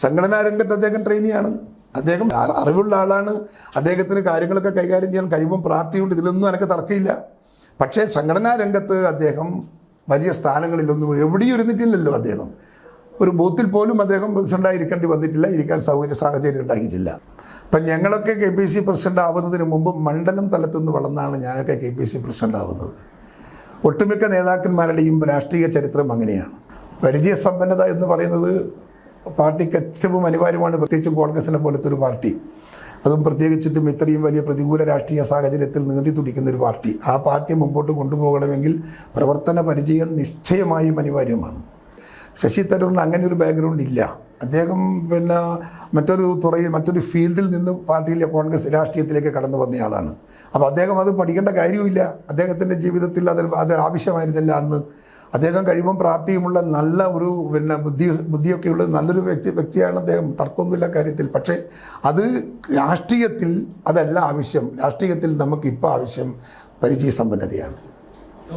സംഘടനാ രംഗത്ത് അദ്ദേഹം ട്രെയിനിയാണ്, അദ്ദേഹം അറിവുള്ള ആളാണ്, അദ്ദേഹത്തിന് കാര്യങ്ങളൊക്കെ കൈകാര്യം ചെയ്യാൻ കഴിവും പ്രാപ്തിയുണ്ട്, ഇതിലൊന്നും എനിക്ക് തർക്കമില്ല. പക്ഷേ സംഘടനാ രംഗത്ത് അദ്ദേഹം വലിയ സ്ഥാനങ്ങളിലൊന്നും എവിടെയും ഇരുന്നിട്ടില്ലല്ലോ. അദ്ദേഹം ഒരു ബൂത്തിൽ പോലും അദ്ദേഹം പ്രസിഡൻ്റായിരിക്കേണ്ടി വന്നിട്ടില്ല, ഇരിക്കാൻ സാഹചര്യം ഉണ്ടാക്കിയിട്ടില്ല. ഇപ്പം ഞങ്ങളൊക്കെ KPC പ്രസിഡൻ്റ് ആവുന്നതിന് മുമ്പ് മണ്ഡലം തലത്തുനിന്ന് വളർന്നാണ് ഞാനൊക്കെ KPC പ്രസിഡൻ്റ് ആവുന്നത്. ഒട്ടുമിക്ക നേതാക്കന്മാരുടെയും രാഷ്ട്രീയ ചരിത്രം അങ്ങനെയാണ്. പരിചയസമ്പന്നത എന്ന് പറയുന്നത് പാർട്ടിക്ക് ഏറ്റവും അനിവാര്യമാണ്, പ്രത്യേകിച്ചും കോൺഗ്രസിനെ പോലത്തെ ഒരു പാർട്ടി, അതും പ്രത്യേകിച്ചിട്ടും ഇത്രയും വലിയ പ്രതികൂല രാഷ്ട്രീയ സാഹചര്യത്തിൽ നീന്തി തുടിക്കുന്ന ഒരു പാർട്ടി. ആ പാർട്ടി മുമ്പോട്ട് കൊണ്ടുപോകണമെങ്കിൽ പ്രവർത്തന പരിചയം നിശ്ചയമായും അനിവാര്യമാണ്. ശശി തരൂരിന് അങ്ങനെ ഒരു ബാക്ക്ഗ്രൗണ്ട് ഇല്ല. അദ്ദേഹം മറ്റൊരു തുറയിൽ മറ്റൊരു ഫീൽഡിൽ നിന്ന് പാർട്ടിയിലെ കോൺഗ്രസ് രാഷ്ട്രീയത്തിലേക്ക് കടന്നു വന്നയാളാണ്. അപ്പോൾ അദ്ദേഹം അത് പഠിക്കേണ്ട കാര്യമില്ല. അദ്ദേഹത്തിൻ്റെ ജീവിതത്തിൽ അത് ആവശ്യമായിരുന്നില്ല അന്ന്. അദ്ദേഹം കഴിവും പ്രാപ്തിയുമുള്ള നല്ല ഒരു ബുദ്ധിയൊക്കെയുള്ള നല്ലൊരു വ്യക്തിയാണ് അദ്ദേഹം, തർക്കമൊന്നുമില്ല കാര്യത്തിൽ. പക്ഷേ അത് രാഷ്ട്രീയത്തിൽ അതല്ല ആവശ്യം. രാഷ്ട്രീയത്തിൽ നമുക്കിപ്പോൾ ആവശ്യം പരിചയസമ്പന്നതയാണ്.